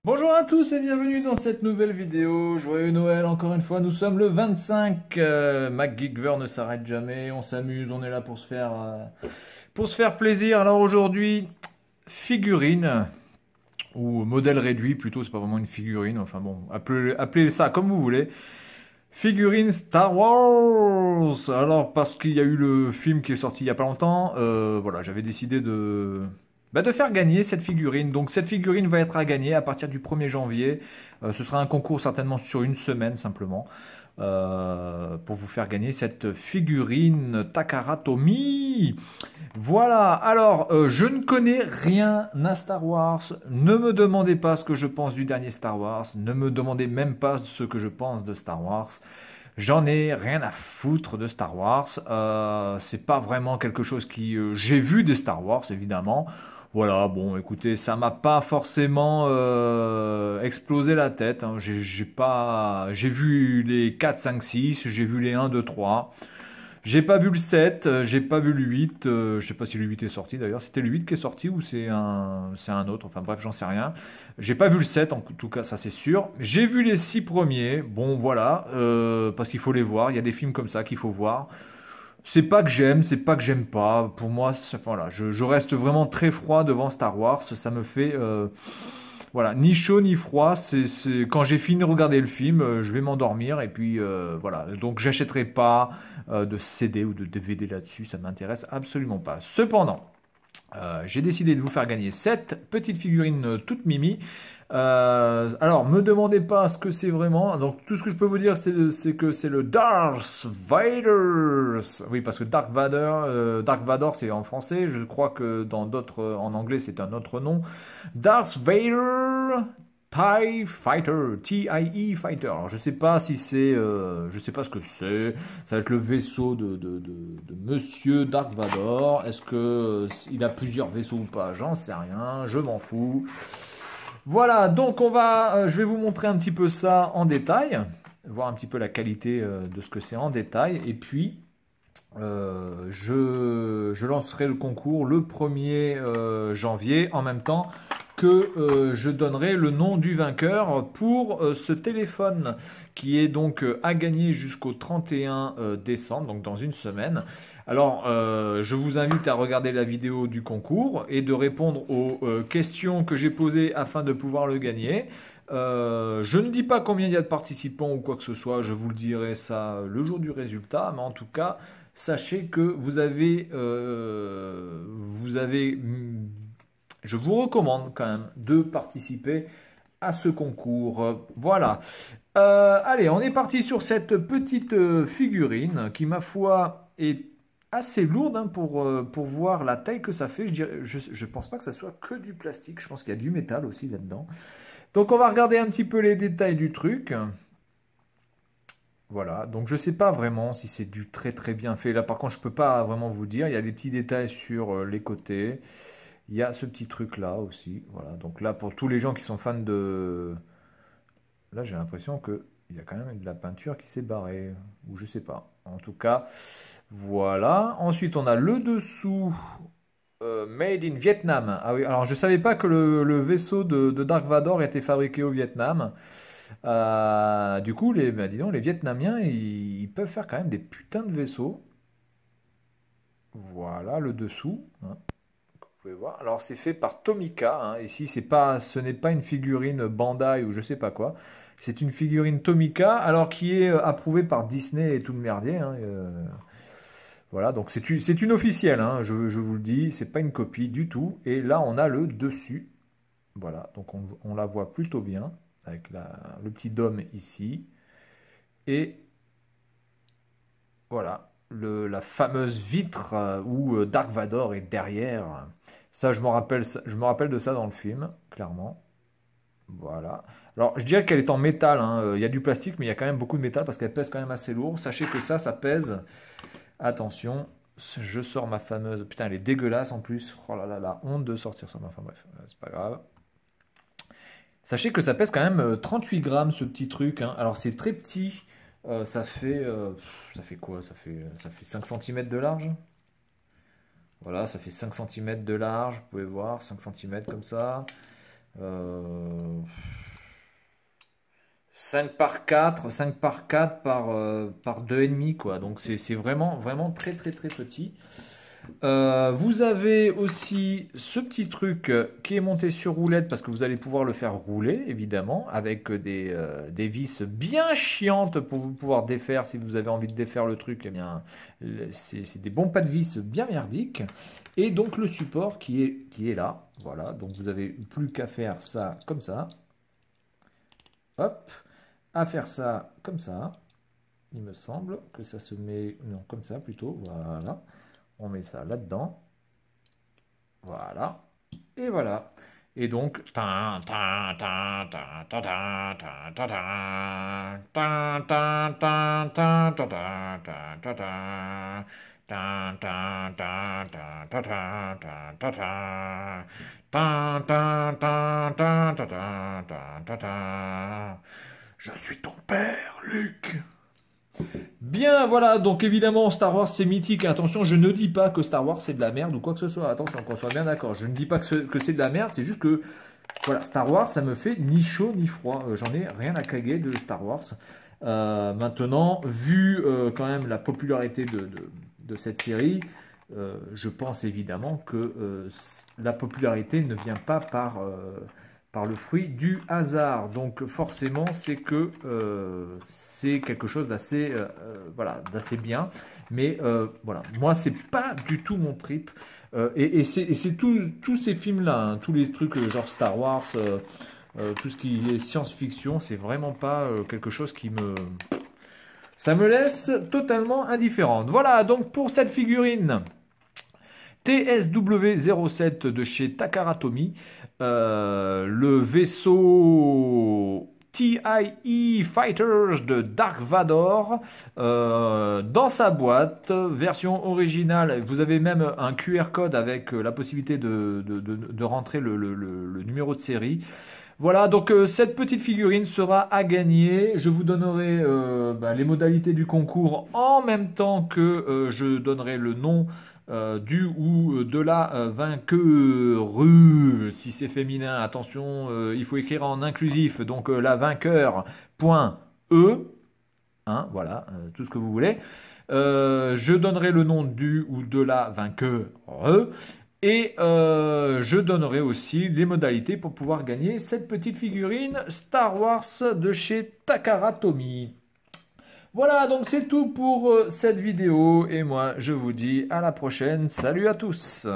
Bonjour à tous et bienvenue dans cette nouvelle vidéo. Joyeux Noël encore une fois, nous sommes le 25. MacGeekver ne s'arrête jamais, on s'amuse, on est là pour se faire plaisir. Alors aujourd'hui, figurine, ou modèle réduit plutôt, c'est pas vraiment une figurine, enfin bon, appelez ça comme vous voulez. Figurine Star Wars. Alors parce qu'il y a eu le film qui est sorti il y a pas longtemps, voilà, j'avais décidé de faire gagner cette figurine. Donc cette figurine va être à gagner à partir du 1er janvier. Ce sera un concours certainement sur une semaine simplement. Pour vous faire gagner cette figurine Takara Tomy. Voilà, alors je ne connais rien à Star Wars. Ne me demandez pas ce que je pense du dernier Star Wars. Ne me demandez même pas ce que je pense de Star Wars. J'en ai rien à foutre de Star Wars. C'est pas vraiment quelque chose qui... j'ai vu des Star Wars, évidemment. Voilà, bon, écoutez, ça m'a pas forcément explosé la tête, hein. J'ai vu les 4, 5, 6, j'ai vu les 1, 2, 3. J'ai pas vu le 7, j'ai pas vu le 8, je sais pas si le 8 est sorti d'ailleurs, c'était le 8 qui est sorti ou c'est un autre, enfin bref, j'en sais rien. J'ai pas vu le 7 en tout cas, ça c'est sûr. J'ai vu les 6 premiers, bon voilà, parce qu'il faut les voir, il y a des films comme ça qu'il faut voir. C'est pas que j'aime, c'est pas que j'aime pas. Pour moi, voilà, je reste vraiment très froid devant Star Wars. Ça me fait, voilà, ni chaud ni froid. Quand j'ai fini de regarder le film, je vais m'endormir et puis voilà. Donc j'achèterai pas de CD ou de DVD là-dessus. Ça m'intéresse absolument pas. Cependant, j'ai décidé de vous faire gagner cette petite figurine toute mimi. Alors, me demandez pas ce que c'est vraiment. Donc, tout ce que je peux vous dire, c'est que c'est le Darth Vader. Oui, parce que Dark Vador, c'est en français. Je crois que dans d'autres, en anglais, c'est un autre nom. Darth Vader. TIE Fighter, T-I-E Fighter. Alors je sais pas si c'est, je sais pas ce que c'est. Ça va être le vaisseau de Monsieur Dark Vador. Est-ce que il a plusieurs vaisseaux ou pas? J'en sais rien. Je m'en fous. Voilà. Donc je vais vous montrer un petit peu ça en détail, voir un petit peu la qualité de ce que c'est en détail, et puis je lancerai le concours le 1er janvier en même temps que je donnerai le nom du vainqueur pour ce téléphone qui est donc à gagner jusqu'au 31 décembre, donc dans une semaine. Alors, je vous invite à regarder la vidéo du concours et de répondre aux questions que j'ai posées afin de pouvoir le gagner. Je ne dis pas combien il y a de participants ou quoi que ce soit, je vous le dirai ça le jour du résultat, mais en tout cas, sachez que je vous recommande quand même de participer à ce concours. Voilà. Allez, on est parti sur cette petite figurine qui, ma foi, est assez lourde hein, pour voir la taille que ça fait. Je pense pas que ça soit que du plastique. Je pense qu'il y a du métal aussi là-dedans. Donc, on va regarder un petit peu les détails du truc. Voilà, donc je sais pas vraiment si c'est du très très bien fait. Là par contre je peux pas vraiment vous dire. Il y a des petits détails sur les côtés. Il y a ce petit truc là aussi. Voilà, donc là pour tous les gens qui sont fans de... Là j'ai l'impression que il y a quand même de la peinture qui s'est barrée. Ou je sais pas. En tout cas, voilà. Ensuite on a le dessous. Made in Vietnam. Ah oui, alors je savais pas que le vaisseau de Dark Vador était fabriqué au Vietnam. Du coup, dis donc, les Vietnamiens, ils peuvent faire quand même des putains de vaisseaux. Voilà le dessous, hein, vous pouvez voir. Alors c'est fait par Tomica, hein. Ici, ce n'est pas une figurine Bandai ou je sais pas quoi. C'est une figurine Tomica, alors qui est approuvée par Disney et tout le merdier, hein. Voilà, donc c'est une officielle, hein, je vous le dis, c'est pas une copie du tout. Et là, on a le dessus. Voilà, donc on la voit plutôt bien avec le petit dôme ici. Et voilà, la fameuse vitre où Dark Vador est derrière. Ça, je me rappelle de ça dans le film, clairement. Voilà. Alors, je dirais qu'elle est en métal, hein. Il y a du plastique, mais il y a quand même beaucoup de métal parce qu'elle pèse quand même assez lourd. Sachez que ça pèse. Attention, je sors ma fameuse. Putain, elle est dégueulasse en plus. Oh là là, la honte de sortir ça. Enfin bref, c'est pas grave. Sachez que ça pèse quand même 38 grammes ce petit truc, hein. Alors c'est très petit, ça fait quoi? Ça fait 5 cm de large. Voilà, ça fait 5 cm de large, vous pouvez voir, 5 cm comme ça. 5 par 4, 5 par 4 par 2,5 quoi. Donc c'est vraiment, vraiment très très très petit. Vous avez aussi ce petit truc qui est monté sur roulette parce que vous allez pouvoir le faire rouler évidemment avec des vis bien chiantes pour vous pouvoir défaire si vous avez envie de défaire le truc. Eh bien, c'est des bons pas de vis bien merdiques. Et donc le support qui est là. Voilà, donc vous n'avez plus qu'à faire ça comme ça. Hop, à faire ça comme ça. Il me semble que ça se met... Non, comme ça plutôt. Voilà. On met ça là-dedans. Voilà. Et voilà. Et donc... Je suis ton père, Luc. Bien, voilà, donc évidemment, Star Wars c'est mythique. Attention, je ne dis pas que Star Wars c'est de la merde ou quoi que ce soit. Attention, qu'on soit bien d'accord. Je ne dis pas que c'est de la merde, c'est juste que, voilà, Star Wars, ça me fait ni chaud ni froid. J'en ai rien à caguer de Star Wars. Maintenant, vu quand même la popularité de cette série, je pense évidemment que la popularité ne vient pas par le fruit du hasard. Donc forcément, c'est que c'est quelque chose d'assez voilà, d'assez bien. Mais voilà, moi, c'est pas du tout mon trip. Et c'est tous ces films-là, hein, tous les trucs genre Star Wars, tout ce qui est science-fiction, c'est vraiment pas quelque chose qui me... Ça me laisse totalement indifférente. Voilà, donc pour cette figurine... TSW07 de chez Takara Tomy, le vaisseau TIE Fighters de Dark Vador dans sa boîte, version originale. Vous avez même un QR code avec la possibilité de rentrer le numéro de série. Voilà, donc cette petite figurine sera à gagner. Je vous donnerai les modalités du concours en même temps que je donnerai le nom du ou de la vainqueur. Si c'est féminin, attention, il faut écrire en inclusif. Donc la vainqueur.e, hein, voilà, tout ce que vous voulez. Je donnerai le nom du ou de la vainqueur. Et je donnerai aussi les modalités pour pouvoir gagner cette petite figurine Star Wars de chez Takara Tomy. Voilà, donc c'est tout pour cette vidéo. Et moi, je vous dis à la prochaine. Salut à tous!